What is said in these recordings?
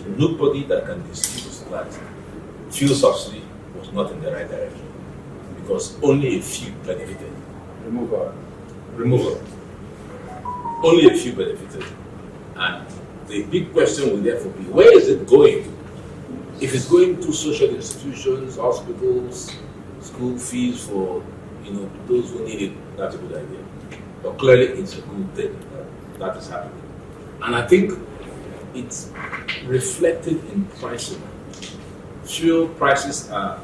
is nobody that can dispute that fuel subsidy was not in the right direction because only a few benefited. Removal. Only a few benefited. And the big question will therefore be, where is it going? If it's going to social institutions, hospitals, school fees for those who need it, that's a good idea. But clearly it's a good thing that is happening. And I think it's reflected in pricing. Fuel prices are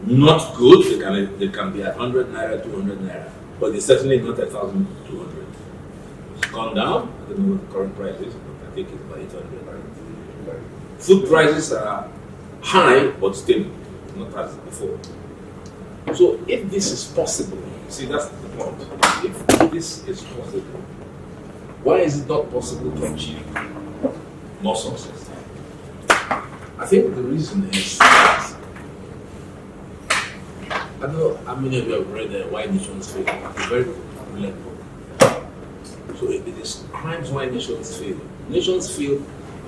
not good. They can be at 100 naira, 200 naira, but they're certainly not 1,200. It's gone down. I don't know what the current price is, but I think it's about 800. Food prices are high but stable, not as before. So if this is possible, see, that's the point. If this is possible, why is it not possible to achieve more success? I think the reason is that, I don't know how many of you have read Why Nations Fail. It's a very popular book. So it describes why nations fail. Nations fail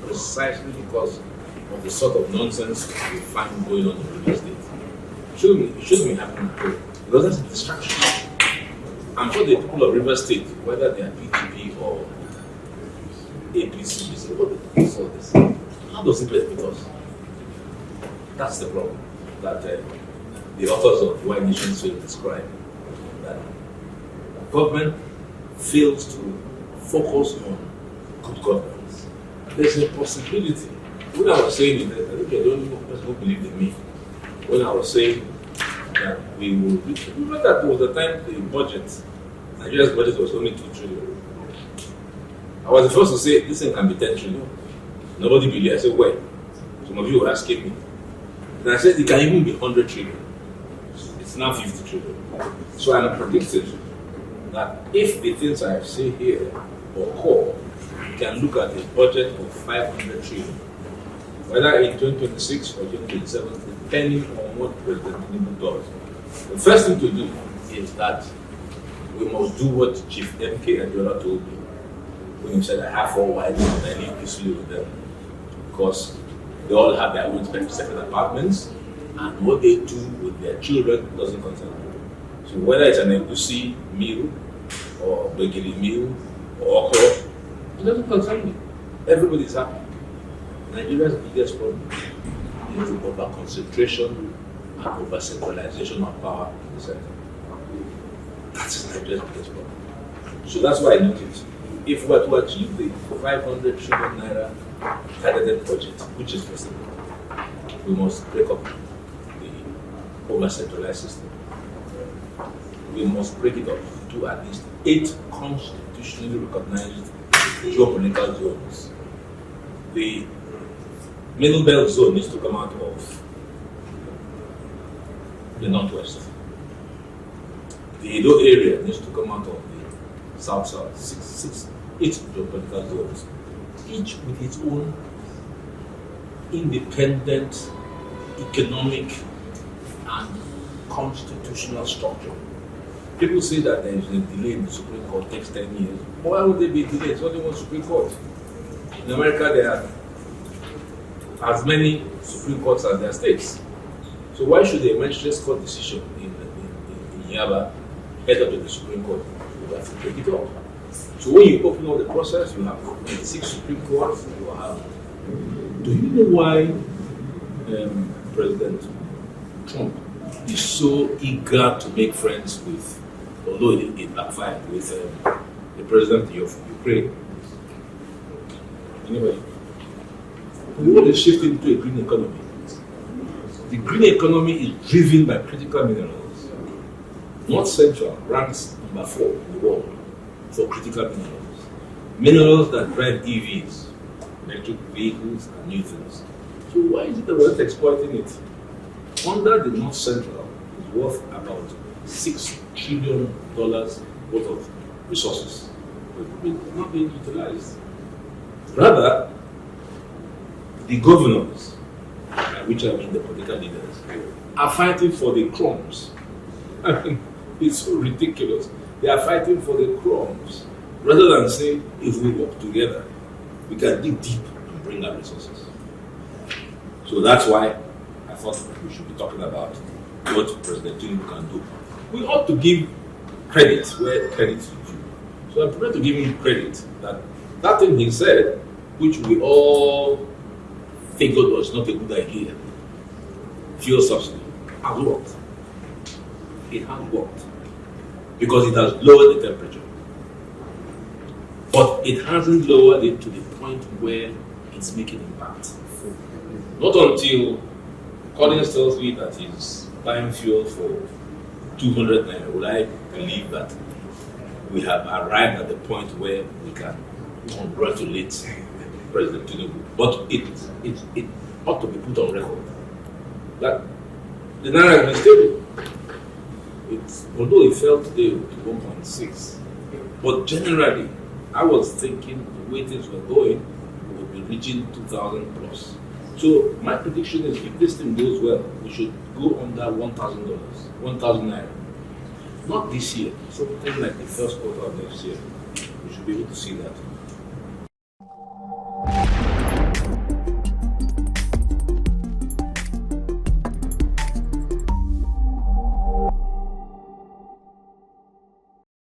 precisely because of the sort of nonsense we find going on in real estate. It shouldn't be happening because that's a distraction. I'm sure the people of River State, whether they are PDP or APC, say, what is all this? How does it benefit us? That's the problem that the authors of Why Nations Fail describe. That government fails to focus on good governance. There's a possibility. When I was saying it, I think I don't know people believe in me. When I was saying that we will, remember that was the time the budget, Nigeria's budget was only 2 trillion. I was the first to say this thing can be 10 trillion. Nobody believed. I said, well, some of you were asking me. And I said it can even be 100 trillion. It's now 50 trillion. So I predicted that if the things I have said here occur, you can look at a budget of 500 trillion. Whether in 2026 or 2027, depending on what President Tinubu does. The first thing to do is that we must do what Chief MK Adiola told me when he said, I have 4 wives and I live peacefully with them. Because they all have their own separate apartments, and what they do with their children doesn't concern them. So whether it's an egusi meal, or begiri meal, or okra, it doesn't concern me. Everybody's happy. Nigeria's biggest problem is the over-concentration and over-centralization of power in the center. That's Nigeria's biggest problem. So that's why I noticed, if we were to achieve the 500 trillion naira targeted budget, which is possible, we must break up the over-centralized system. We must break it up to at least 8 constitutionally recognized geopolitical zones. The Middle Belt zone needs to come out of the northwest. The Edo area needs to come out of the south-south. 8 geopolitical zones, each with its own independent economic and constitutional structure. People say that there is a delay in the Supreme Court, takes 10 years. Why would there be a delay? It's only one Supreme Court. In America, there are as many Supreme Courts as there are states. So why should a magistrate's court decision in Yaba head up to the Supreme Court? You have to take it up. So when you open up the process, you have 6 Supreme Courts. You have. Do you know why President Trump is so eager to make friends with, although it backfired, with the president of Ukraine? Anyway, the world is shifting to a green economy. The green economy is driven by critical minerals. North Central ranks number 4 in the world for critical minerals. Minerals that drive EVs, electric vehicles, and new things. So why is it that we're not exploiting it? Under the North Central is worth about $6 trillion worth of resources, but not being utilized. Rather, the governors, by which I mean the political leaders, are fighting for the crumbs. I mean, it's so ridiculous. They are fighting for the crumbs rather than say, if we work together, we can dig deep and bring bring our resources. So that's why I thought we should be talking about what President Tinubu can do. We ought to give credit where credit is due. So I'm prepared to give him credit that thing he said, which we all figured was not a good idea, fuel subsidy, has worked. It has worked because it has lowered the temperature. But it hasn't lowered it to the point where it's making impact. Not until Collins tells me that he's buying fuel for 200 naira would I believe that we have arrived at the point where we can congratulate President Tinubu. But it ought to be put on record that the naira has been stable. Although it fell today to 1.6, but generally, I was thinking the way things were going, we would be reaching 2,000 plus. So my prediction is, if this thing goes well, we should go under $1,000, 1,000 naira. Not this year, something like the first quarter of next year. We should be able to see that.